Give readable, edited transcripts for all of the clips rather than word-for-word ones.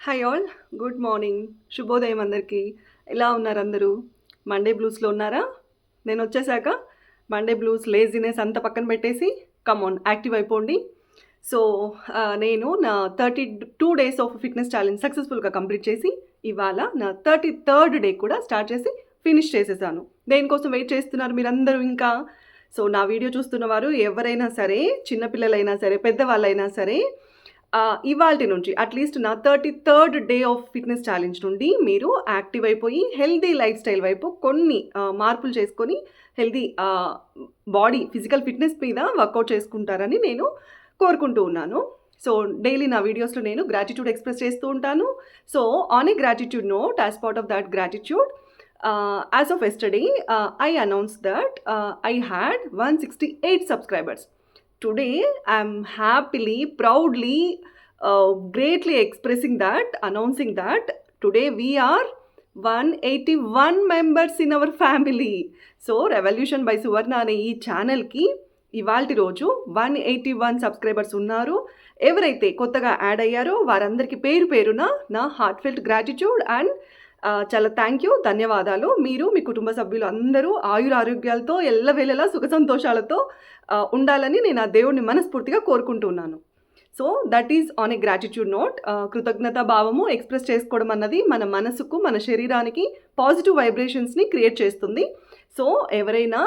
Hi all, good morning, శుభోదయం అందరికీ. ఎలా ఉన్నారు అందరూ? మండే బ్లూస్లో ఉన్నారా? నేను వచ్చేసాక మండే బ్లూస్ లేజినెస్ అంతా పక్కన పెట్టేసి కమాన్ యాక్టివ్ అయిపోండి. సో నేను నా 32 డేస్ ఆఫ్ ఫిట్నెస్ ఛాలెంజ్ సక్సెస్ఫుల్గా కంప్లీట్ చేసి ఇవాళ నా 33rd డే కూడా స్టార్ట్ చేసి ఫినిష్ చేసేసాను. దేనికోసం వెయిట్ చేస్తున్నారు మీరందరూ ఇంకా? సో నా వీడియో చూస్తున్న వారు ఎవరైనా సరే, చిన్నపిల్లలైనా సరే, పెద్దవాళ్ళైనా సరే, ఇవాల్టి నుంచి అట్లీస్ట్ నా 33rd day of fitness challenge నుండి మీరు యాక్టివ్ అయిపోయి హెల్దీ లైఫ్ స్టైల్ వైపు కొన్ని మార్పులు చేసుకొని హెల్దీ బాడీ ఫిజికల్ ఫిట్నెస్ మీద వర్కౌట్ చేసుకుంటారని నేను కోరుకుంటూ ఉన్నాను. సో డైలీ నా వీడియోస్లో నేను గ్రాటిట్యూడ్ ఎక్స్ప్రెస్ చేస్తూ ఉంటాను. So on a gratitude note, as part of that gratitude, as of yesterday, I announced that I had 168 subscribers. Today, I'm happily, proudly, greatly expressing that, announcing that today we are 181 members in our family. So, Revolution by Suvarna అనే ఈ ఛానల్కి ఇవాల్టి రోజు 181 subscribers ఉన్నారు. ఎవరైతే కొత్తగా add అయ్యారో వారందరికీ పేరు పేరున నా హార్ట్ఫెల్ట్ గ్రాటిట్యూడ్ అండ్ చాలా థ్యాంక్ యూ, ధన్యవాదాలు. మీరు మీ కుటుంబ సభ్యులు అందరూ ఆయురారోగ్యాలతో ఎల్లవేళలా సుఖ సంతోషాలతో ఉండాలని నేను ఆ దేవుడిని మనస్ఫూర్తిగా కోరుకుంటున్నాను. So that is on a gratitude note. కృతజ్ఞత భావము ఎక్స్ప్రెస్ చేసుకోవడం అన్నది మన మనసుకు, మన శరీరానికి పాజిటివ్ వైబ్రేషన్స్ని క్రియేట్ చేస్తుంది. సో ఎవరైనా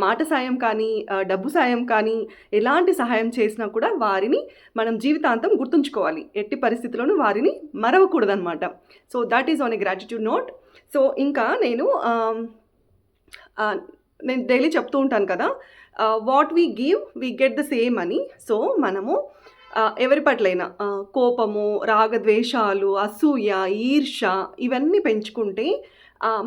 మాట సాయం కానీ, డబ్బు సాయం కానీ, ఎలాంటి సహాయం చేసినా కూడా వారిని మనం జీవితాంతం గుర్తుంచుకోవాలి. ఎట్టి పరిస్థితుల్లోనూ వారిని మరవకూడదనమాట. So that is on a gratitude note. So ఇంకా నేను డైలీ చెప్తూ ఉంటాను కదా, what we give we get the same అని. సో మనము ఎవరి పట్లైనా కోపము, రాగద్వేషాలు, అసూయ, ఈర్ష ఇవన్నీ పెంచుకుంటే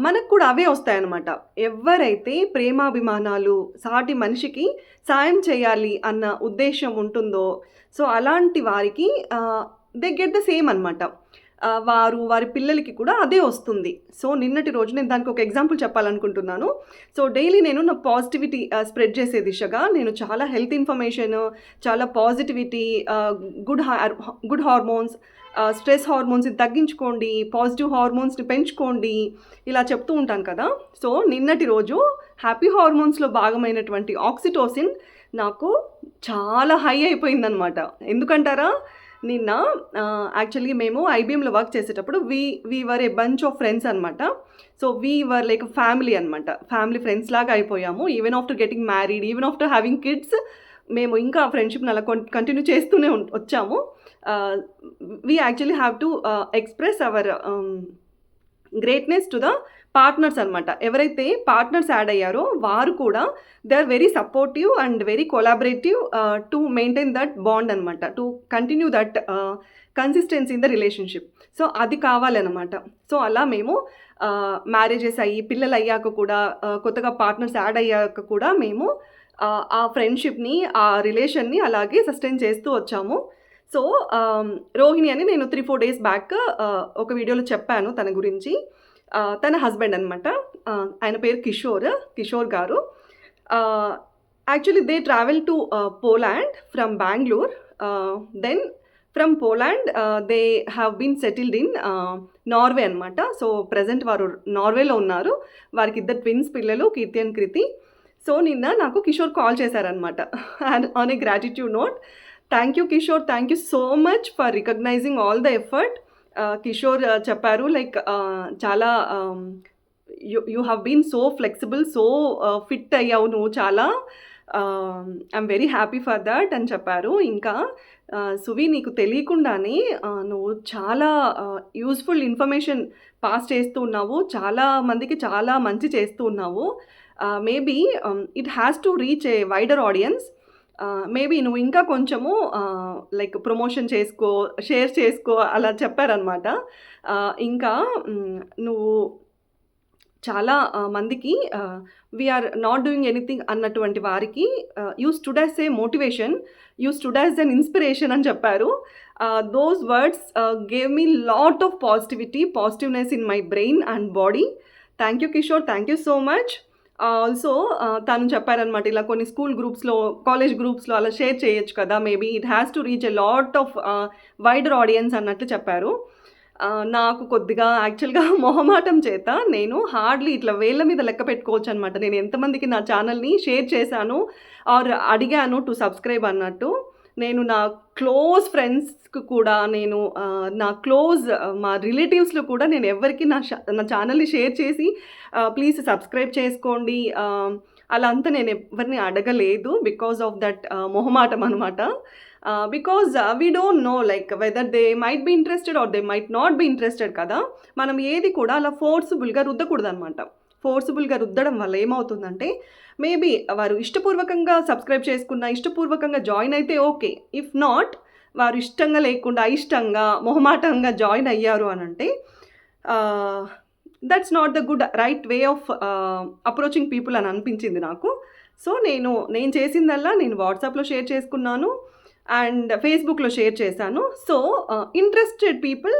మనకు కూడా అవే వస్తాయన్నమాట. ఎవరైతే ప్రేమాభిమానాలు, సాటి మనిషికి సాయం చేయాలి అన్న ఉద్దేశం ఉంటుందో, సో అలాంటి వారికి దే గెట్ ద సేమ్ అనమాట. వారి పిల్లలకి కూడా అదే వస్తుంది. సో నిన్నటి రోజు నేను దానికి ఒక ఎగ్జాంపుల్ చెప్పాలనుకుంటున్నాను. సో డైలీ నేను నా పాజిటివిటీ స్ప్రెడ్ చేసే దిశగా నేను చాలా హెల్త్ ఇన్ఫర్మేషన్, చాలా పాజిటివిటీ, గుడ్ హార్మోన్స్, స్ట్రెస్ హార్మోన్స్ని తగ్గించుకోండి, పాజిటివ్ హార్మోన్స్ని పెంచుకోండి, ఇలా చెప్తూ ఉంటాను కదా. సో నిన్నటి రోజు హ్యాపీ హార్మోన్స్లో భాగమైనటువంటి ఆక్సిటోసిన్ నాకు చాలా హై అయిపోయిందనమాట. ఎందుకంటారా, నిన్న యాక్చువల్లీ మేము ఐబీఎంలో వర్క్ చేసేటప్పుడు we were a bunch of friends అనమాట. So we were like family అనమాట. ఫ్యామిలీ ఫ్రెండ్స్ లాగా అయిపోయాము. Even after getting married, even after having kids, మేము ఇంకా ఫ్రెండ్షిప్ని అలా కంటిన్యూ చేస్తూనే వచ్చాము. We actually have to express our greatness to the partners అనమాట. ఎవరైతే పార్ట్నర్స్ యాడ్ అయ్యారో వారు కూడా they are very supportive and very collaborative to maintain that bond అనమాట, to continue that consistency in the relationship. So అది కావాలన్నమాట. So అలా మేము మ్యారేజెస్ అయ్యి పిల్లలు అయ్యాక కూడా, కొత్తగా పార్ట్నర్స్ యాడ్ అయ్యాక కూడా మేము ఆ ఫ్రెండ్షిప్ని, ఆ రిలేషన్ని అలాగే సస్టైన్ చేస్తూ వచ్చాము. సో రోహిణి అని నేను 3-4 డేస్ బ్యాక్ ఒక వీడియోలో చెప్పాను తన గురించి. తన హస్బెండ్ అనమాట, ఆయన పేరు Kishore garu. Actually they travel to Poland from Bengaluru. Then from Poland they have been settled in Norway అనమాట. సో ప్రజెంట్ వారు నార్వేలో ఉన్నారు. వారికి 2 ట్విన్స్ పిల్లలు, కీర్తి అండ్ కృతి. సో నిన్న నాకు కిషోర్ కాల్ చేశారనమాట. And on a gratitude note, thank you Kishore, thank you so much for recognising all the effort. Kishore చెప్పారు లైక్ చాలా you have been so flexible, so fit అయ్యావు నువ్వు చాలా, I'm very happy for that అని చెప్పారు. ఇంకా సువి, నీకు తెలియకుండానే నువ్వు చాలా యూస్ఫుల్ ఇన్ఫర్మేషన్ పాస్ చేస్తూ ఉన్నావు, చాలా మందికి చాలా మంచి చేస్తూ ఉన్నావు. Maybe it has to reach A wider audience. Maybe నువ్వు ఇంకా కొంచెము లైక్ ప్రమోషన్ చేసుకో, షేర్ చేసుకో అలా చెప్పారనమాట. ఇంకా నువ్వు చాలా మందికి వీఆర్ నాట్ డూయింగ్ ఎనీథింగ్ అన్నటువంటి వారికి you stood as a motivation, you stood as an inspiration అని చెప్పారు. Those words gave me lot of positiveness in my brain and body. Thank you Kishore, thank you so much. Also తను చెప్పారనమాట, ఇలా కొన్ని school గ్రూప్స్లో, college గ్రూప్స్లో అలా share చేయొచ్చు కదా, maybe it has to reach a lot of wider audience అన్నట్లు చెప్పారు. నాకు కొద్దిగా యాక్చువల్‌గా మొహమాటం చేత నేను హార్డ్‌లీ ఇట్లా వేళ్ళ మీద లెక్క పెట్టుకోవచ్చనమాట. నేను ఎంతమందికి నా ఛానల్‌ని షేర్ చేశాను ఆర్ అడిగాను టు సబ్స్క్రైబ్ అన్నట్టు. నేను నా క్లోజ్ ఫ్రెండ్స్‌కి కూడా నేను నా క్లోజ్ మా రిలేటివ్స్‌లో కూడా నేను ఎవ్వరికీ నా ఛానల్‌ని షేర్ చేసి ప్లీజ్ సబ్స్క్రైబ్ చేసుకోండి అలా అంతా నేను ఎవరిని అడగలేదు. బికాస్ ఆఫ్ దట్ మొహమాటం అనమాట. Because we don't know like whether they might be interested or they might not be interested కదా. మనం ఏది కూడా అలా ఫోర్స్‌బుల్‌గా రుద్దకూడదనమాట. ఫోర్స్‌బుల్‌గా రుద్దడం వల్ల ఏమవుతుందంటే మేబీ వారు ఇష్టపూర్వకంగా సబ్స్క్రైబ్ చేసుకున్న, ఇష్టపూర్వకంగా జాయిన్ అయితే ఓకే. ఇఫ్ నాట్ వారు ఇష్టంగా లేకుండా, అయిష్టంగా, మొహమాటంగా జాయిన్ అయ్యారు అనంటే that's not the good right way of approaching people అని అనిపించింది నాకు. సో నేను చేసిందల్లా నేను వాట్సాప్‌లో షేర్ చేసుకున్నాను అండ్ ఫేస్బుక్‌లో షేర్ చేశాను. So interested people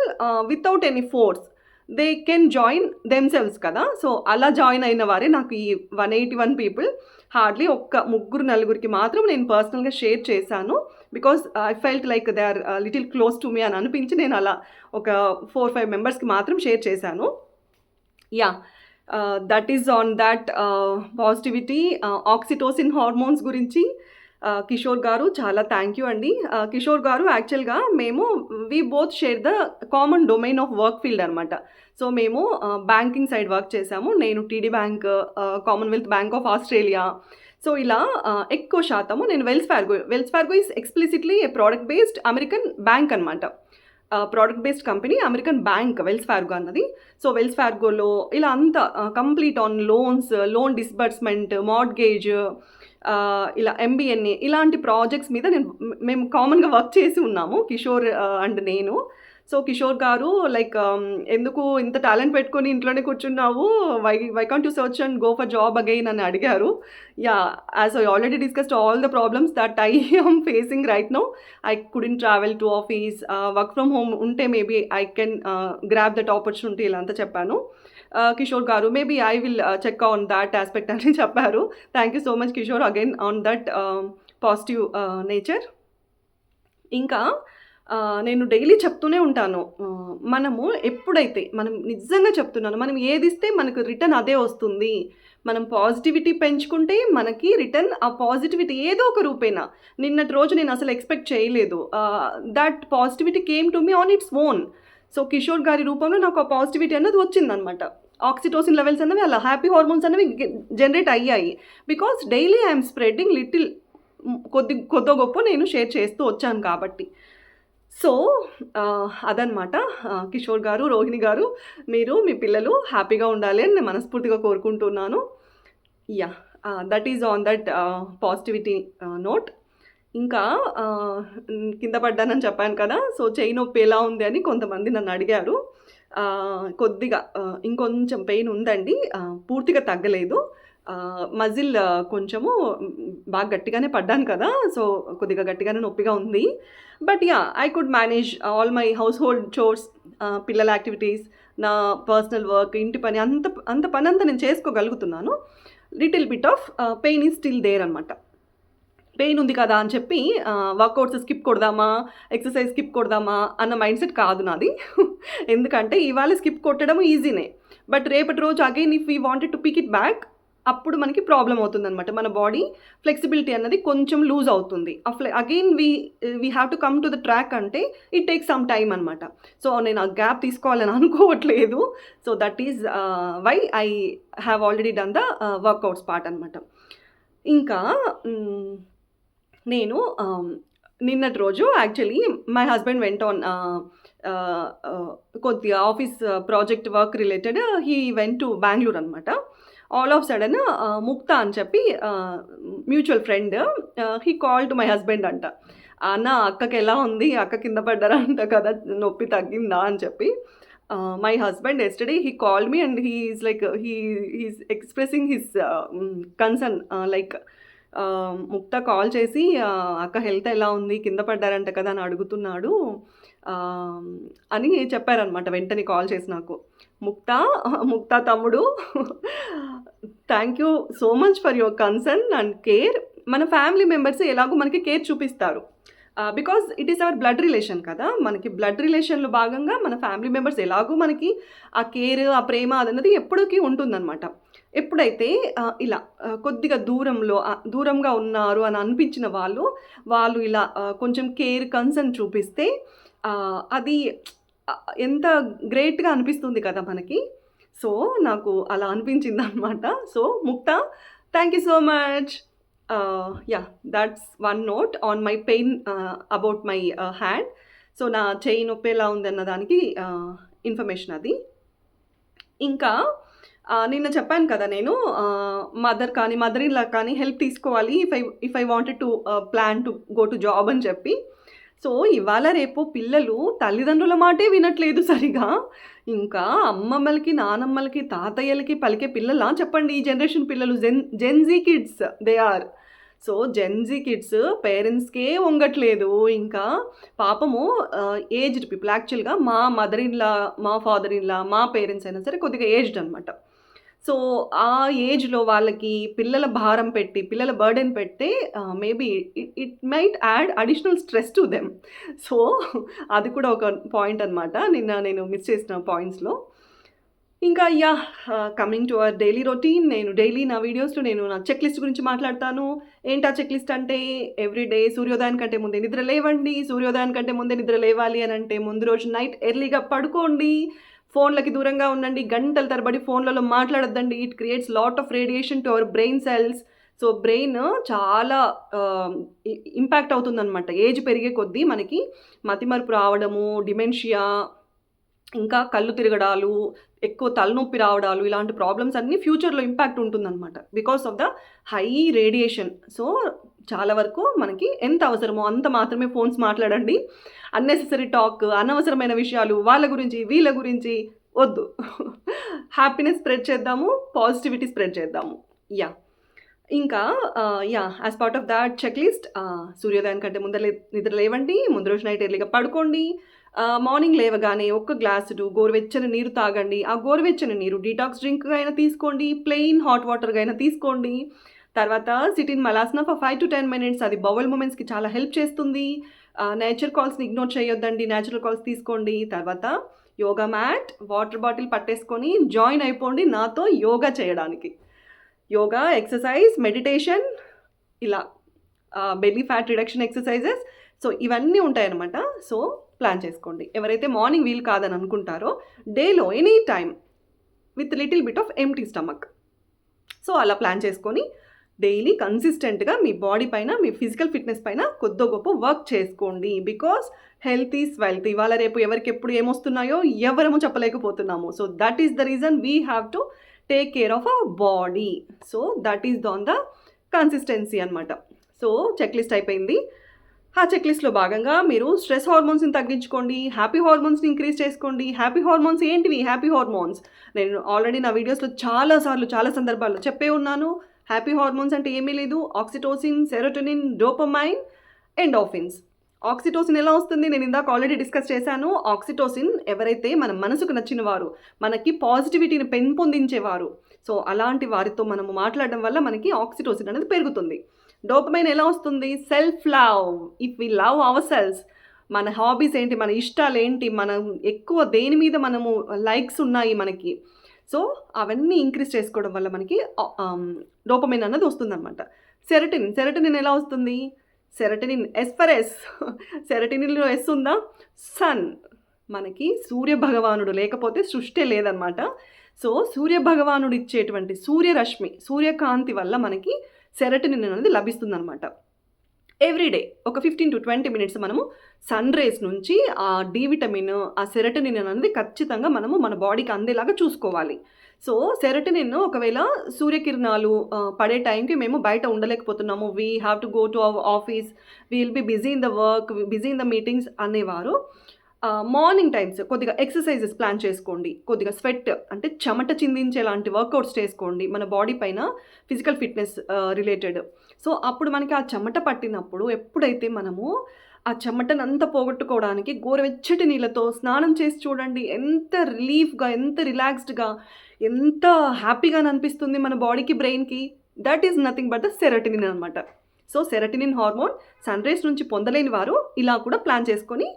without any force they can join themselves కదా. సో అలా జాయిన్ అయిన వారే నాకు ఈ 181 పీపుల్. హార్డ్‌లీ ఒక్క ముగ్గురు, నలుగురికి మాత్రం నేను పర్సనల్‌గా షేర్ చేశాను. Because I felt like they are little close to me అని అనిపించి నేను అలా ఒక 4, 5 మెంబర్స్‌కి మాత్రం షేర్ చేశాను. Yeah! That is on that positivity. Oxytocin hormones గురించి కిషోర్ గారు చాలా థ్యాంక్ యూ అండి. కిషోర్ గారు యాక్చువల్‌గా we both share the common domain of work field అనమాట. సో మేము బ్యాంకింగ్ సైడ్ వర్క్ చేశాము. నేను TD Bank, Commonwealth Bank of Australia. So ఇలా ఎక్కువ శాతము నేను Wells Fargo is explicitly a product based American bank అనమాట. Product based company American bank Wells Fargo అన్నది. సో వెల్స్ ఫార్గోలో ఇలా అంతా complete on loans, loan disbursement, mortgage, ఇలా ఎంబీఎన్ఏ ఇలాంటి ప్రాజెక్ట్స్ మీద మేము కామన్గా వర్క్ చేసి ఉన్నాము కిషోర్ అండ్ నేను. సో కిషోర్ గారు లైక్ ఎందుకు ఇంత టాలెంట్ పెట్టుకొని ఇంట్లోనే కూర్చున్నావు, why can't you search and go for job again అని అడిగారు. Yeah, as I already discussed all the problems that I am facing right now. I couldn't travel to office, work from home ఉంటే maybe I can grab that opportunity ఇలా అంతా చెప్పాను. కిషోర్ గారు maybe I will check on that aspect అని చెప్పారు. Thank you so much Kishore again on that positive nature. ఇంకా నేను daily చెప్తూనే ఉంటాను, మనము ఎప్పుడైతే మనం నిజంగా చెప్తున్నాను, మనం ఏది ఇస్తే మనకు రిటర్న్ అదే వస్తుంది. మనం పాజిటివిటీ పెంచుకుంటే మనకి రిటర్న్ ఆ పాజిటివిటీ ఏదో ఒక రూపేణ. నిన్నటి రోజు నేను అసలు ఎక్స్పెక్ట్ చేయలేదు. That positivity came to me on its own. So Kishore గారి రూపంలో నాకు ఆ పాజిటివిటీ అన్నది వచ్చిందనమాట. ఆక్సిటోసిన్ లెవెల్స్ అనేవి అలా హ్యాపీ హార్మోన్స్ అనేవి జనరేట్ అయ్యాయి. Because daily I'm spreading little కొద్దో గొప్ప నేను షేర్ చేస్తూ వచ్చాను కాబట్టి. సో అదనమాట. కిషోర్ గారు, రోహిణి గారు, మీరు మీ పిల్లలు హ్యాపీగా ఉండాలి అని నేను మనస్ఫూర్తిగా కోరుకుంటున్నాను. Yeah, that is on that positivity note. ఇంకా కింద పడ్డానని చెప్పాను కదా. సో చెయ్యి నొప్పి ఎలా ఉంది అని కొంతమంది నన్ను అడిగారు. కొద్దిగా ఇంకొంచెం పెయిన్ ఉందండి, పూర్తిగా తగ్గలేదు. మజిల్ కొంచెము బాగా గట్టిగానే పడ్డాను కదా. సో కొద్దిగా గట్టిగానే నొప్పిగా ఉంది. But yeah, I could manage all my household chores, పిల్లల యాక్టివిటీస్, నా పర్సనల్ వర్క్, ఇంటి పని, అంత పని అంతా నేను చేసుకోగలుగుతున్నాను. Little bit of pain is still there అనమాట. పెయిన్ ఉంది కదా అని చెప్పి వర్కౌట్స్ స్కిప్ కొడదామా, ఎక్సర్సైజ్ స్కిప్ కొడదామా అన్న మైండ్ సెట్ కాదు నాది. ఎందుకంటే ఇవాళ స్కిప్ కొట్టడం ఈజీనే, బట్ రేపటి రోజు again if we wanted to pick it back అప్పుడు మనకి ప్రాబ్లం అవుతుందనమాట. మన బాడీ ఫ్లెక్సిబిలిటీ అన్నది కొంచెం లూజ్ అవుతుంది. Again we have to come to the track అంటే ఇట్ టేక్ సమ్ టైమ్ అనమాట. సో నేను ఆ గ్యాప్ తీసుకోవాలని అనుకోవట్లేదు. So that is why I have already done the workouts part అనమాట. ఇంకా నేను నిన్నటి రోజు actually my husband went on కొద్దిగా office project work related he went to Bengaluru అనమాట. ఆల్ ఆఫ్ సడన్ ముక్తా అని చెప్పి mutual friend he call to my husband అంట. అన్న అక్కకి ఎలా ఉంది, అక్క కింద పడ్డారా అంట కదా, నొప్పి తగ్గిందా అని చెప్పి. My husband yesterday he called me and he's like he's expressing his concern like Mukta call చేసి అక్క హెల్త్ ఎలా ఉంది, కింద పడ్డారంట కదా అని అడుగుతున్నాడు అని చెప్పారనమాట. వెంటనే కాల్ చేసి నాకు, ముక్తా తమ్ముడు, thank you so much for your concern and care. మన ఫ్యామిలీ మెంబర్స్ ఎలాగో మనకి కేర్ చూపిస్తారు. Because it is our blood relation కదా! మనకి బ్లడ్ రిలేషన్‌లో భాగంగా మన ఫ్యామిలీ మెంబర్స్ ఎలాగో మనకి ఆ కేర్, ఆ ప్రేమ అదన్నది ఎప్పటికి ఉంటుందనమాట. ఎప్పుడైతే ఇలా కొద్దిగా దూరంగా ఉన్నారు అని అనిపించిన వాళ్ళు ఇలా కొంచెం కేర్, కన్సర్న్ చూపిస్తే అది ఎంత గ్రేట్‌గా అనిపిస్తుంది కదా మనకి. సో, నాకు అలా అనిపించిందనమాట. సో, ముక్త, thank you so much. Yeah! That's one note on my pain about my hand. So, నా చెయ్యి నొప్పి ఎలా ఉందన్న దానికి ఇన్ఫర్మేషన్ అది. ఇంకా నిన్న చెప్పాను కదా నేను మదర్ ఇన్ లా కానీ హెల్ప్ తీసుకోవాలి if I wanted to plan to go to job అని చెప్పి. సో, ఇవాళ రేపు పిల్లలు తల్లిదండ్రుల మాటే వినట్లేదు సరిగా. ఇంకా అమ్మమ్మలకి, నానమ్మలకి, తాతయ్యలకి పలికే పిల్లలా చెప్పండి ఈ జనరేషన్ పిల్లలు. Gen Z kids they are. So, Gen Z kids పేరెంట్స్‌కే వంగట్లేదు. ఇంకా పాపము ఏజ్డ్ పీపుల్ యాక్చువల్‌గా మా మదర్ ఇన్ లా, మా ఫాదర్ ఇన్ లా, మా పేరెంట్స్ అయినా సరే కొద్దిగా ఏజ్డ్ అనమాట. సో, ఆ ఏజ్‌లో వాళ్ళకి పిల్లల భారం పెట్టి, పిల్లల బర్డెన్ పెడితే maybe it might add additional stress to them. So, అది కూడా ఒక పాయింట్ అనమాట. నిన్న నేను మిస్ చేసిన పాయింట్స్‌లో. ఇంకా coming to our daily routine. నేను డైలీ నా వీడియోస్‌లో నేను నా చెక్ లిస్ట్ గురించి మాట్లాడతాను. ఏంటా చెక్ లిస్ట్ అంటే ఎవ్రీ డే సూర్యోదయానికంటే ముందే నిద్ర లేవండి. సూర్యోదయానికంటే ముందే నిద్ర లేవాలి అనంటే ముందు రోజు నైట్ ఎర్లీగా పడుకోండి. ఫోన్లకి దూరంగా ఉండండి. గంటల తరబడి ఫోన్లలో మాట్లాడొద్దండి. It creates lot of radiation to our brain cells. So, brain చాలా ఇంపాక్ట్ అవుతుందనమాట. ఏజ్ పెరిగే కొద్దీ మనకి మతిమరుపు రావడము, డిమెన్షియా, ఇంకా కళ్ళు తిరగడాలు, ఎక్కువ తలనొప్పి రావడాలు, ఇలాంటి ప్రాబ్లమ్స్ అన్నీ ఫ్యూచర్‌లో ఇంపాక్ట్ ఉంటుందనమాట. Because of the high radiation. So, చాలా వరకు మనకి ఎంత అవసరమో అంత మాత్రమే ఫోన్స్ మాట్లాడండి. అన్నెసెసరీ టాక్, అనవసరమైన విషయాలు, వాళ్ళ గురించి, వీళ్ళ గురించి వద్దు. హ్యాపీనెస్ స్ప్రెడ్ చేద్దాము. పాజిటివిటీ స్ప్రెడ్ చేద్దాము. ఇంకా as part of that checklist సూర్యోదయానికంటే నిద్ర లేవండి. ముందు రోజు నైట్ ఎర్లీగా పడుకోండి. మార్నింగ్ లేవగానే ఒక గ్లాసుడు గోరువెచ్చని నీరు తాగండి. ఆ గోరువెచ్చని నీరు డీటాక్స్ డ్రింక్‌గా అయినా తీసుకోండి. ప్లెయిన్ హాట్ వాటర్‌గా అయినా తీసుకోండి. తర్వాత sit in malasana for 5 to 10 minutes. అది బౌల్ మూమెంట్స్‌కి చాలా హెల్ప్ చేస్తుంది. నేచర్ కాల్స్‌ని ఇగ్నోర్ చేయొద్దండి. నేచురల్ కాల్స్ తీసుకోండి. తర్వాత యోగా మ్యాట్, వాటర్ బాటిల్ పట్టేసుకొని జాయిన్ అయిపోండి నాతో యోగా చేయడానికి. యోగా, ఎక్సర్సైజ్, మెడిటేషన్, ఇలా belly fat reduction exercises. So, ఇవన్నీ ఉంటాయన్నమాట. సో, ప్లాన్ చేసుకోండి. ఎవరైతే మార్నింగ్ వీలు కాదని అనుకుంటారో డేలో any time with little bit of empty stomach. So, అలా ప్లాన్ చేసుకొని డైలీ కన్సిస్టెంట్‌గా మీ బాడీ పైన, మీ ఫిజికల్ ఫిట్‌నెస్ పైన కొద్దో గొప్పో వర్క్ చేసుకోండి. Because health is wealth. ఇవాళ రేపు ఎవరికెప్పుడు ఏమొస్తున్నాయో ఎవరము చెప్పలేకపోతున్నాము. So, that is the reason we have to take care of our body. So, that is on the consistency అనమాట. సో, చెక్ లిస్ట్ అయిపోయింది. ఆ చెక్ లిస్ట్‌లో భాగంగా మీరు స్ట్రెస్ హార్మోన్స్‌ని తగ్గించుకోండి. హ్యాపీ హార్మోన్స్‌ని ఇంక్రీజ్ చేసుకోండి. హ్యాపీ హార్మోన్స్ ఏంటివి? హ్యాపీ హార్మోన్స్ నేను ఆల్రెడీ నా వీడియోస్‌లో చాలా సందర్భాల్లో చెప్పే ఉన్నాను. హ్యాపీ హార్మోన్స్ అంటే ఏమీ లేదు. Oxytocin, serotonin, dopamine, endorphins. Oxytocin ఎలా వస్తుంది? నేను ఇందాక ఆల్రెడీ డిస్కస్ చేశాను. ఆక్సిటోసిన్ ఎవరైతే మన మనసుకు నచ్చిన వారు, మనకి పాజిటివిటీని పెంపొందించేవారు, సో, అలాంటి వారితో మనము మాట్లాడడం వల్ల మనకి ఆక్సిటోసిన్ అనేది పెరుగుతుంది. డోపమైన్ ఎలా వస్తుంది? Self love. If we love our selves, మన హాబీస్ ఏంటి, మన ఇష్టాలు ఏంటి, మనం ఎక్కువ దేని మీద మనము లైక్స్ ఉన్నాయి మనకి, సో, అవన్నీ ఇంక్రీజ్ చేసుకోవడం వల్ల మనకి డోపమైన్ అన్నది వస్తుందన్నమాట. సెరటోనిన్ ఎలా వస్తుంది? Serotonin S for S. సెరటోనిన్‌లో ఎస్ ఉందా? సన్. మనకి సూర్య భగవానుడు లేకపోతే సృష్టే లేదనమాట. సో, సూర్య భగవానుడు ఇచ్చేటువంటి సూర్యరశ్మి, సూర్యకాంతి వల్ల మనకి సెరటోనిన్ అనేది లభిస్తుందనమాట. ఎవ్రీ డే ఒక 15 to 20 మినిట్స్ మనము సన్ రేస్ నుంచి ఆ డి విటమిన్, ఆ సెరటోనిన్ అనేది ఖచ్చితంగా మనము మన బాడీకి అందేలాగా చూసుకోవాలి. సో, సెరటోనిన్ ఒకవేళ సూర్యకిరణాలు పడే టైంకి మేము బయట ఉండలేకపోతున్నాము, we have to go to our office, we will be busy in the work, busy in the meetings అనేవారు మార్నింగ్ టైమ్స్ కొద్దిగా ఎక్సర్సైజెస్ ప్లాన్ చేసుకోండి. కొద్దిగా స్వెట్ అంటే చెమట చిందించే లాంటి వర్కౌట్స్ చేసుకోండి మన బాడీ పైన, ఫిజికల్ ఫిట్నెస్ రిలేటెడ్. సో, అప్పుడు మనకి ఆ చెమట పట్టినప్పుడు ఎప్పుడైతే మనము ఆ చెమటనంతా పోగొట్టుకోవడానికి గోరువెచ్చటి నీళ్ళతో స్నానం చేసి చూడండి. ఎంత రిలీఫ్‌గా, ఎంత రిలాక్స్డ్‌గా, ఎంత హ్యాపీగా అనిపిస్తుంది మన బాడీకి, బ్రెయిన్‌కి. That is nothing but the serotonin అనమాట. So serotonin hormone sun rays నుంచి పొందలేని వారు ఇలా కూడా ప్లాన్ చేసుకొని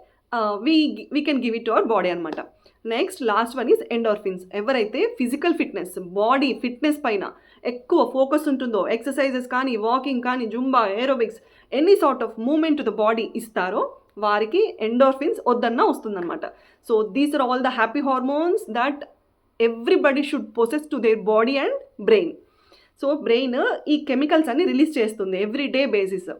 we can give it to our body అనమాట. Next last one is endorphins. ఎవరైతే ఫిజికల్ ఫిట్నెస్, బాడీ ఫిట్నెస్ పైన ఎక్కువ ఫోకస్ ఉంటుందో, ఎక్సర్సైజెస్ కానీ, వాకింగ్ కానీ, Zumba, aerobics, any sort of movement to the body ఇస్తారో వారికి ఎండోర్ఫిన్స్ వద్దన్నా వస్తుందన్నమాట. So these are all the happy hormones that everybody should possess to their body and brain. So brain ఈ chemicals అన్ని release చేస్తుంది every day basis.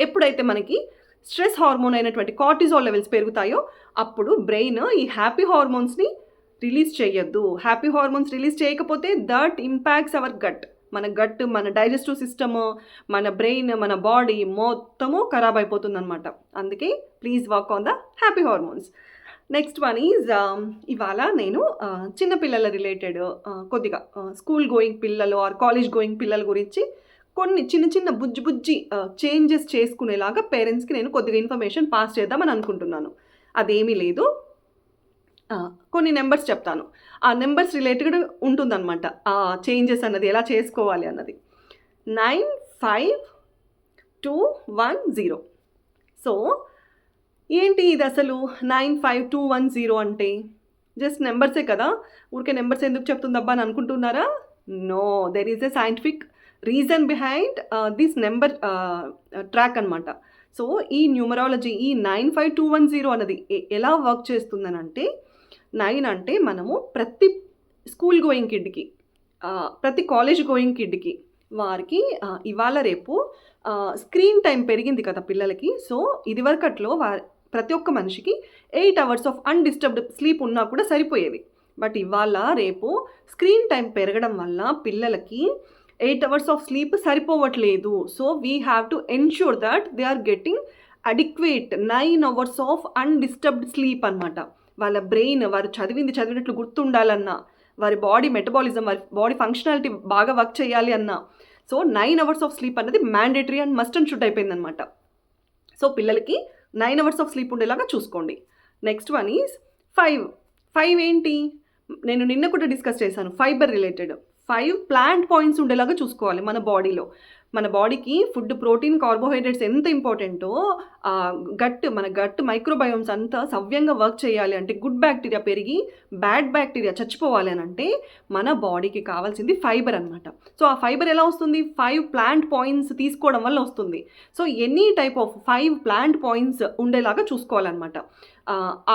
ఎప్పుడైతే మనకి stress hormone అయినటువంటి కార్టిజాల్ లెవెల్స్ పెరుగుతాయో అప్పుడు బ్రెయిన్ ఈ హ్యాపీ హార్మోన్స్ని రిలీజ్ చేయొద్దు. హ్యాపీ హార్మోన్స్ రిలీజ్ చేయకపోతే దట్ ఇంపాక్ట్స్ అవర్ గట్. మన గట్, మన డైజెస్టివ్ సిస్టమ్, మన బ్రెయిన్, మన బాడీ మొత్తము ఖరాబ్ అయిపోతుంది అనమాట. అందుకే please work on the happy hormones. Next one is ఇవాళ నేను చిన్నపిల్లల రిలేటెడ్ కొద్దిగా స్కూల్ గోయింగ్ పిల్లలు ఆర్ కాలేజ్ గోయింగ్ పిల్లల గురించి కొన్ని చిన్న చిన్న బుజ్జి చేంజెస్ చేసుకునేలాగా పేరెంట్స్కి నేను కొద్దిగా ఇన్ఫర్మేషన్ పాస్ చేద్దామని అనుకుంటున్నాను. అదేమీ లేదు, కొన్ని నెంబర్స్ చెప్తాను. ఆ నెంబర్స్ రిలేటెడ్ ఉంటుందన్నమాట ఆ చేంజెస్ అన్నది ఎలా చేసుకోవాలి అన్నది. 95210. సో ఏంటి ఇది అసలు 95210 అంటే? జస్ట్ నెంబర్సే కదా, ఊరికే నెంబర్స్ ఎందుకు చెప్తుందబ్బా అని అనుకుంటున్నారా? No, there is a scientific reason behind this number track అనమాట. సో ఈ న్యూమరాలజీ, ఈ 95210 అన్నది ఎలా వర్క్ చేస్తుందనంటే, 9 అంటే మనము ప్రతి స్కూల్ గోయింగ్ కిడ్కి, ప్రతి కాలేజ్ గోయింగ్ కిడ్కి వారికి ఇవాళ రేపు స్క్రీన్ టైం పెరిగింది కదా పిల్లలకి. సో ఇదివరకట్లో ప్రతి ఒక్క మనిషికి 8 hours ఆఫ్ అన్డిస్టర్బ్డ్ స్లీప్ ఉన్నా కూడా సరిపోయేది. బట్ ఇవాళ రేపు స్క్రీన్ టైం పెరగడం వల్ల పిల్లలకి 8 hours ఆఫ్ స్లీప్ సరిపోవట్లేదు. So we have to ensure that they are getting adequate 9 hours of undisturbed sleep అనమాట. వాళ్ళ బ్రెయిన్ వారు చదివినట్లు గుర్తుండాలన్నా, వారి బాడీ మెటబాలిజం, వారి బాడీ ఫంక్షనాలిటీ బాగా వర్క్ చేయాలి అన్నా, సో 9 hours ఆఫ్ స్లీప్ అనేది mandatory and must and should అయిపోయిందనమాట. సో పిల్లలకి 9 hours ఆఫ్ స్లీప్ ఉండేలాగా చూసుకోండి. నెక్స్ట్ వన్ ఈజ్ 5 ఏంటి? నేను నిన్న కూడా డిస్కస్ చేశాను, ఫైబర్ రిలేటెడ్. 5 ప్లాంట్ పాయింట్స్ ఉండేలాగా చూసుకోవాలి మన బాడీలో. మన బాడీకి ఫుడ్, ప్రోటీన్, కార్బోహైడ్రేట్స్ ఎంత ఇంపార్టెంటో మన గట్ మైక్రోబయోమ్స్ అంతా సవ్యంగా వర్క్ చేయాలి అంటే, గుడ్ బ్యాక్టీరియా పెరిగి బ్యాడ్ బ్యాక్టీరియా చచ్చిపోవాలి అని అంటే మన బాడీకి కావాల్సింది ఫైబర్ అనమాట. సో ఆ ఫైబర్ ఎలా వస్తుంది? 5 ప్లాంట్ పాయింట్స్ తీసుకోవడం వల్ల వస్తుంది. So any type of 5 plant points ఉండేలాగా చూసుకోవాలన్నమాట.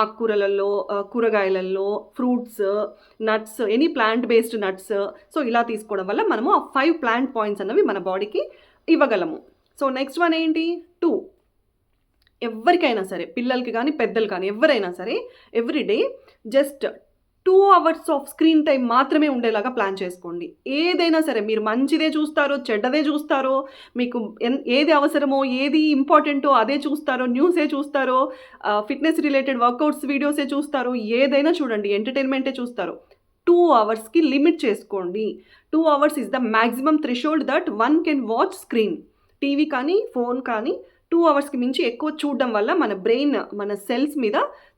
ఆకుకూరలలో, కూరగాయలలో, fruits, nuts, any plant based nuts. So ఇలా తీసుకోవడం వల్ల మనము ఆ 5 ప్లాంట్ పాయింట్స్ అన్నవి మన బాడీకి ఇవ్వగలము. సో నెక్స్ట్ వన్ ఏంటి? 2. ఎవరికైనా సరే, పిల్లలకి కానీ పెద్దలు కానీ ఎవరైనా సరే, everyday just 2 hours off screen time మాత్రమే ఉండేలాగా ప్లాన్ చేసుకోండి. ఏదైనా సరే, మీరు మంచిదే చూస్తారో, చెడ్డదే చూస్తారో, మీకు ఏది అవసరమో, ఏది ఇంపార్టెంటో అదే చూస్తారో, న్యూసే చూస్తారో, ఫిట్నెస్ రిలేటెడ్ వర్కౌట్స్ వీడియోసే చూస్తారో, ఏదైనా చూడండి, ఎంటర్టైన్మెంటే చూస్తారో, 2 hours లిమిట్ చేసుకోండి. 2 hours is the maximum threshold that one can watch screen. TV కానీ, ఫోన్ కానీ 2 hours మించి ఎక్కువ చూడడం వల్ల మన బ్రెయిన్, మన సెల్స్ మీద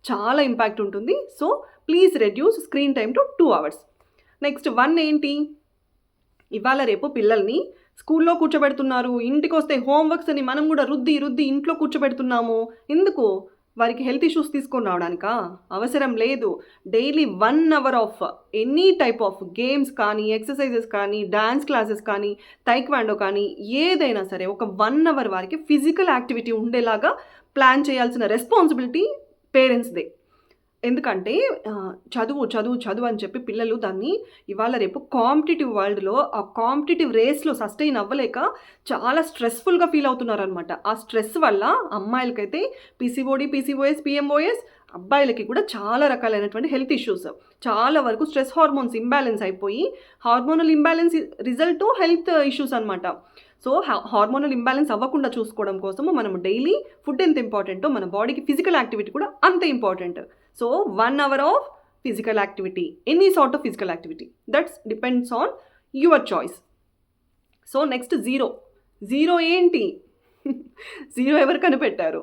చాలా ఇంపాక్ట్ ఉంటుంది. So please reduce screen time to 2 hours. Next 1 ఏంటి? ఇవాళ రేపు పిల్లల్ని స్కూల్లో కూర్చోబెడుతున్నారు, ఇంటికి వస్తే హోంవర్క్స్ అని మనం కూడా రుద్ది ఇంట్లో కూర్చోబెడుతున్నాము. ఎందుకు? వారికి హెల్త్ ఇష్యూస్ తీసుకొని రావడానికా? అవసరం లేదు. Daily 1 hour of any type of games కానీ, ఎక్సర్సైజెస్ కానీ, డాన్స్ క్లాసెస్ కానీ, టైక్వాండో కానీ, ఏదైనా సరే ఒక 1 hour వారికి ఫిజికల్ యాక్టివిటీ ఉండేలాగా ప్లాన్ చేయాల్సిన రెస్పాన్సిబిలిటీ పేరెంట్స్దే. ఎందుకంటే చదువు అని చెప్పి పిల్లలు దాన్ని ఇవాళ రేపు కాంపిటేటివ్ వరల్డ్లో, ఆ కాంపిటేటివ్ రేస్లో సస్టైన్ అవ్వలేక చాలా స్ట్రెస్ఫుల్గా ఫీల్ అవుతున్నారనమాట. ఆ స్ట్రెస్ వల్ల అమ్మాయిలకైతే పీసీఓడి, పీసీఓఎస్, పిఎంఓఎస్, అబ్బాయిలకి కూడా చాలా రకాలైనటువంటి హెల్త్ ఇష్యూస్, చాలా వరకు స్ట్రెస్ హార్మోన్స్ ఇంబ్యాలెన్స్ అయిపోయి hormonal imbalance result health issues అనమాట. సో హార్మోనల్ ఇంబ్యాలెన్స్ అవ్వకుండా చూసుకోవడం కోసము మనం డైలీ ఫుడ్ ఎంత ఇంపార్టెంటో మన బాడీకి ఫిజికల్ యాక్టివిటీ కూడా అంతే important. So 1 hour of physical activity, any sort of physical activity, that's depends on your choice. So next 0 ఏంటి? 0 ఎవరు కనిపెట్టారు?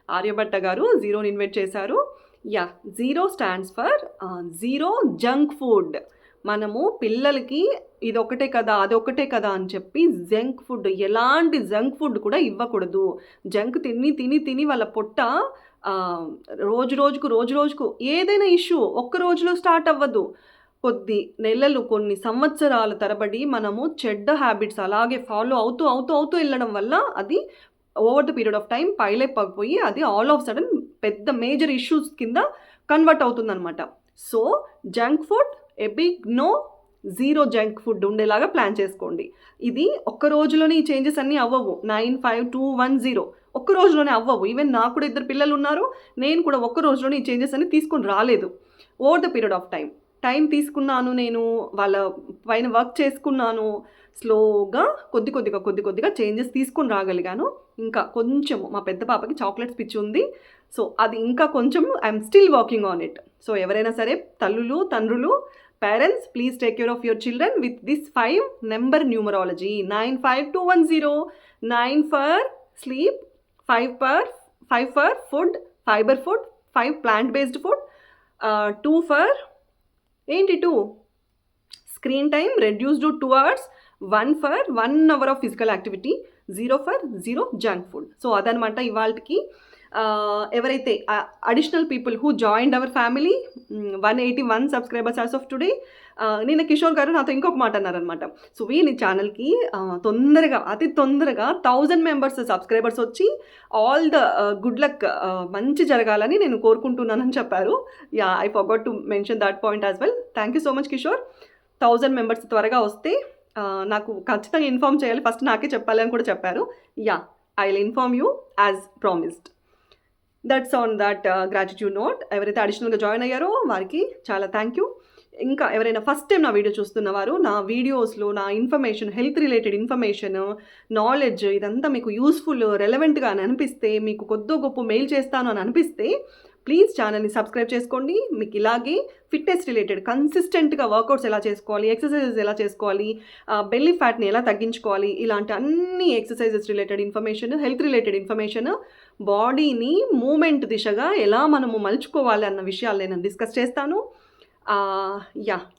ఆర్యభట్ట గారు 0ని ఇన్వెంట్ చేశారు. 0 stands for zero junk food. మనము పిల్లలకి ఇదొక్కటే కదా, అదొక్కటే కదా అని చెప్పి ఎలాంటి జంక్ ఫుడ్ కూడా ఇవ్వకూడదు. జంక్ తిని వాళ్ళ పొట్ట రోజురోజుకు ఏదైనా ఇష్యూ ఒక్క రోజులో స్టార్ట్ అవ్వదు. కొద్ది నెలలు, కొన్ని సంవత్సరాల తరబడి మనము చెడ్డ హ్యాబిట్స్ అలాగే ఫాలో అవుతూ ఎళ్ళడం వల్ల అది over the period of time pile up అయిపోయి అది ఆల్ ఆఫ్ సడన్ పెద్ద మేజర్ ఇష్యూస్ కింద కన్వర్ట్ అవుతుందనమాట. So junk food big no, zero junk food ఉండేలాగా ప్లాన్ చేసుకోండి. ఇది ఒక్క రోజులోనే ఈ చేంజెస్ అన్నీ అవ్వవు. 95210 ఒక్క రోజులోనే అవ్వవు. ఈవెన్ నాకు కూడా 2 పిల్లలు ఉన్నారు. నేను కూడా ఒక్క రోజులోనే ఈ చేంజెస్ అన్ని తీసుకొని రాలేదు. Over the period of time తీసుకున్నాను. నేను వాళ్ళ పైన వర్క్ చేసుకున్నాను. స్లోగా కొద్ది కొద్దిగా చేంజెస్ తీసుకొని రాగలిగాను. ఇంకా కొంచెము మా పెద్ద పాపకి చాక్లెట్స్ పిచ్చి ఉంది. సో అది ఇంకా కొంచెం I'm still working on it. So ఎవరైనా సరే తల్లులు, తండ్రులు, parents, please take care of your children with this 5 number numerology. 95210. 9 for sleep, 5 for food, fibre food, 5 plant based food, 2 for ఏంటి 2 screen time reduced to 2 hours, 1 for 1 hour of physical activity, 0 for 0 junk food. So అదనమాట ఇవాళకి. ఎవరైతే additional people who joined our family, 181 subscribers as of today. నిన్న కిషోర్ గారు నాతో ఇంకొక మాట అన్నారనమాట. సో నీ ఛానల్కి అతి తొందరగా 1000 మెంబర్స్ సబ్స్క్రైబర్స్ వచ్చి ఆల్ ద గుడ్ లక్, మంచి జరగాలని నేను కోరుకుంటున్నానని చెప్పారు. I forgot to mention that point as well. Thank you so much Kishore. 1000 members త్వరగా వస్తే నాకు ఖచ్చితంగా ఇన్ఫార్మ్ చేయాలి, ఫస్ట్ నాకే చెప్పాలి అని కూడా చెప్పారు. I will inform you as promised. That's on that gratitude note. ఎవరైతే అడిషనల్గా జాయిన్ అయ్యారో వారికి చాలా థ్యాంక్ యూ. ఇంకా ఎవరైనా ఫస్ట్ టైం నా వీడియో చూస్తున్నవారు, నా వీడియోస్లో నా information, health related information, knowledge ఇదంతా మీకు యూస్ఫుల్, రెలవెంట్గా అని అనిపిస్తే, మీకు కొద్దో గొప్ప మెయిల్ చేస్తాను అని అనిపిస్తే ప్లీజ్ ఛానల్ని సబ్స్క్రైబ్ చేసుకోండి. మీకు ఇలాగే ఫిట్నెస్ రిలేటెడ్ కన్సిస్టెంట్గా వర్కౌట్స్ ఎలా చేసుకోవాలి, ఎక్సర్సైజెస్ ఎలా చేసుకోవాలి, బెల్లీ ఫ్యాట్ని ఎలా తగ్గించుకోవాలి, ఇలాంటి అన్ని exercises related information, health related information, బాడీని మూమెంట్ దిశగా ఎలా మనము మలుచుకోవాలి అన్న విషయాలు నేను డిస్కస్ చేస్తాను.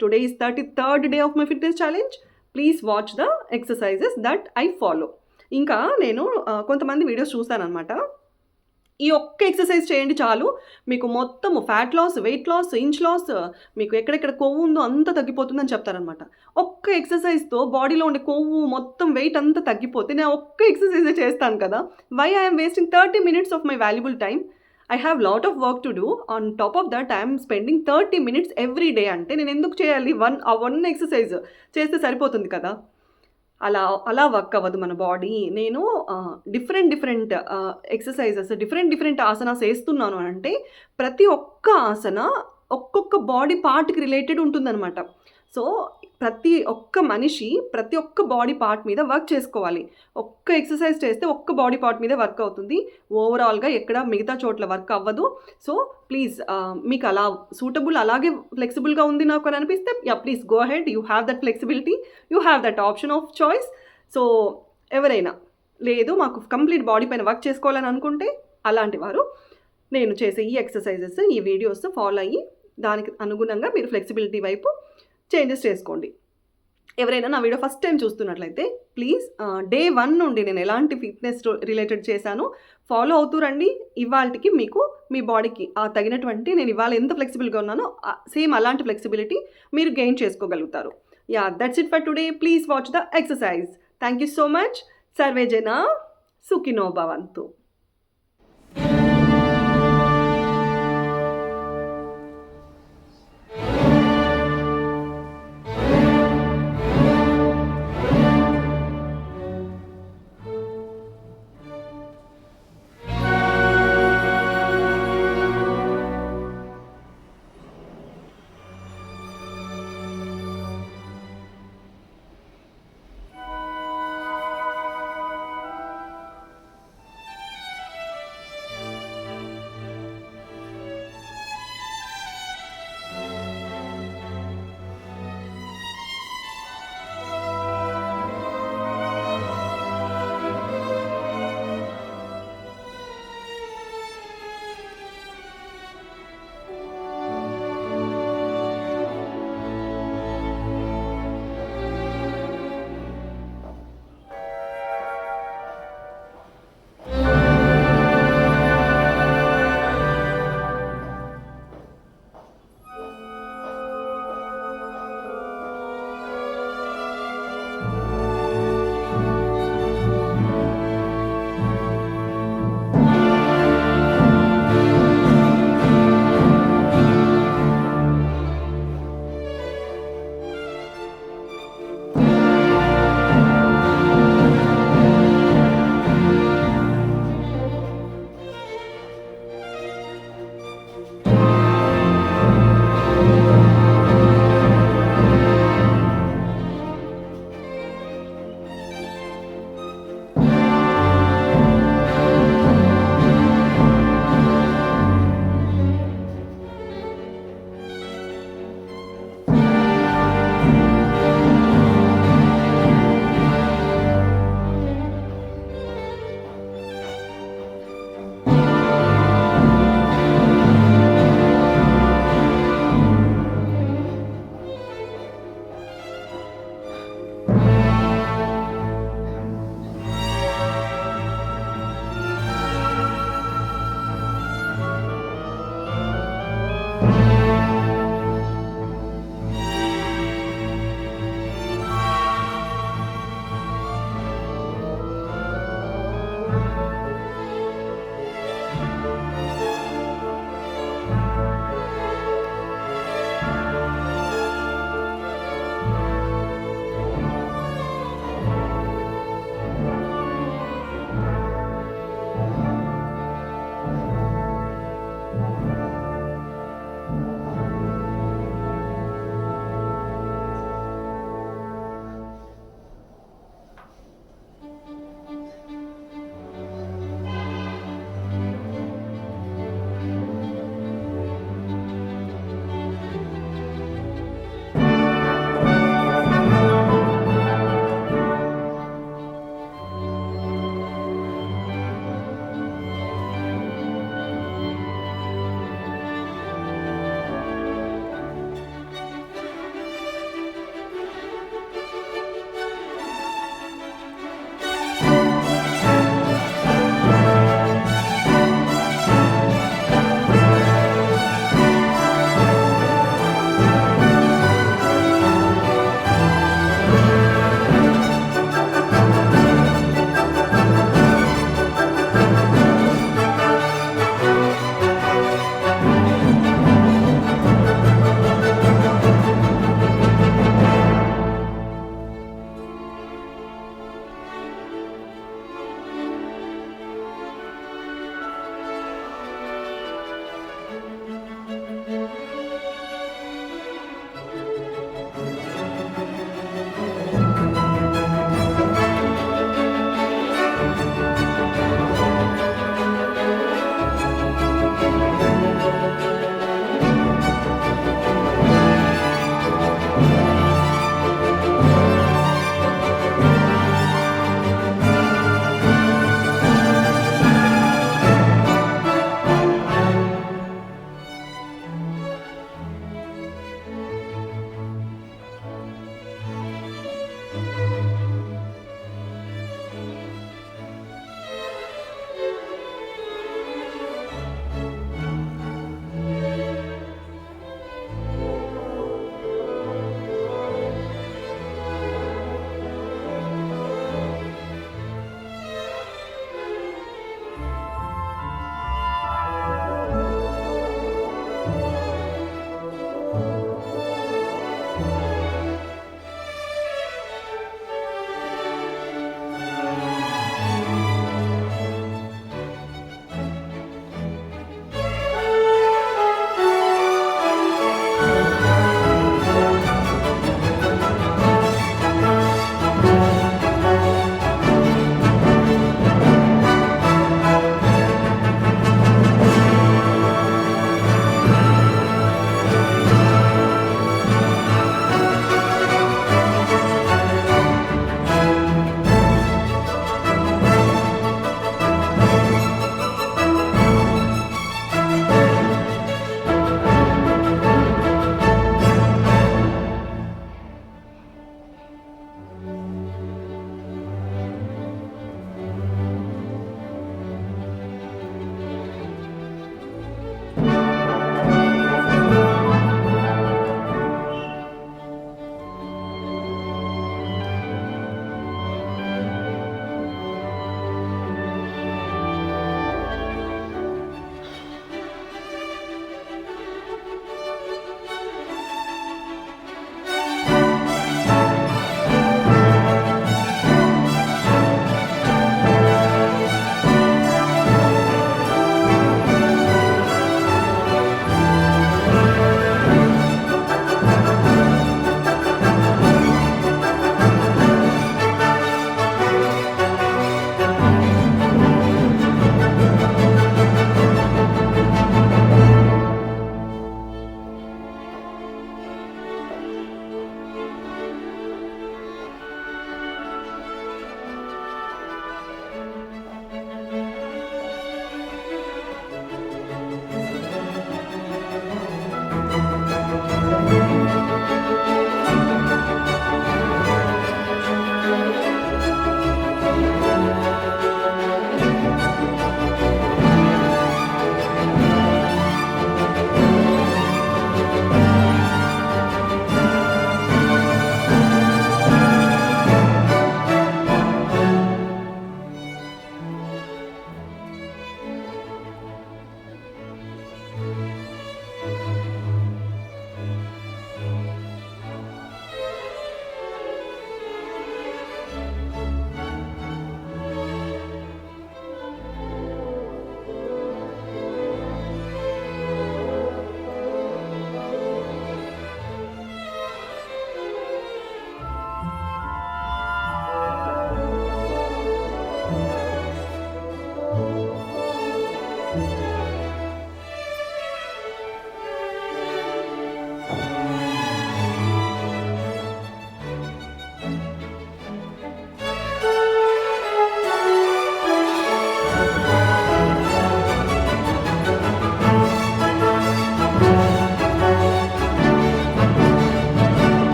Today is 33rd day of my fitness challenge. Please watch the exercises that I follow. ఇంకా నేను కొంతమంది వీడియోస్ చూస్తానన్నమాట. ఈ ఒక్క ఎక్సర్సైజ్ చేయండి చాలు, మీకు మొత్తం fat loss, weight loss, inch loss, మీకు ఎక్కడెక్కడ కొవ్వు ఉందో అంతా తగ్గిపోతుందని చెప్తారనమాట. ఒక్క ఎక్సర్సైజ్తో బాడీలో ఉండే కొవ్వు మొత్తం వెయిట్ అంతా తగ్గిపోతే నేను ఒక్క ఎక్సర్సైజే చేస్తాను కదా. Why I'm wasting 30 minutes of my valuable time. I have lot of work to do. On top of that I'm spending 30 minutes every day. అంటే నేను ఎందుకు చేయాలి? వన్ ఎక్సర్సైజ్ చేస్తే సరిపోతుంది కదా. అలా వర్క్ అవ్వదు మన బాడీ. నేను డిఫరెంట్ ఎక్సర్సైజెస్, డిఫరెంట్ ఆసనాస్ వేస్తున్నాను అంటే ప్రతి ఒక్క ఆసన ఒక్కొక్క బాడీ పార్ట్కి రిలేటెడ్ ఉంటుందన్నమాట. సో ప్రతి ఒక్క మనిషి ప్రతి ఒక్క బాడీ పార్ట్ మీద వర్క్ చేసుకోవాలి. ఒక్క ఎక్సర్సైజ్ చేస్తే ఒక్క బాడీ పార్ట్ మీద వర్క్ అవుతుంది. ఓవరాల్గా ఎక్కడ మిగతా చోట్ల వర్క్ అవ్వదు. సో ప్లీజ్ మీకు అలా సూటబుల్, అలాగే ఫ్లెక్సిబుల్గా ఉంది నాకు అని అనిపిస్తే please go ahead. You have that flexibility, you have that option of choice. So ఎవరైనా లేదు మాకు కంప్లీట్ బాడీ పైన వర్క్ చేసుకోవాలని అనుకుంటే అలాంటి వారు నేను చేసే ఈ ఎక్సర్సైజెస్, ఈ వీడియోస్ ఫాలో అయ్యి దానికి అనుగుణంగా మీరు ఫ్లెక్సిబిలిటీ వైపు చేంజెస్ చేసుకోండి. ఎవరైనా నా వీడియో ఫస్ట్ టైం చూస్తున్నట్లయితే ప్లీజ్ డే 1 నుండి నేను ఎలాంటి ఫిట్నెస్ రిలేటెడ్ చేశాను ఫాలో అవుతూ రండి. ఇవాళకి మీకు మీ బాడీకి తగినటువంటి, నేను ఇవాళ ఎంత ఫ్లెక్సిబుల్గా ఉన్నానో సేమ్ అలాంటి ఫ్లెక్సిబిలిటీ మీరు గెయిన్ చేసుకోగలుగుతారు. That's it for today. Please watch the exercise. Thank you so much. Survey జన సుఖినో భవంతు.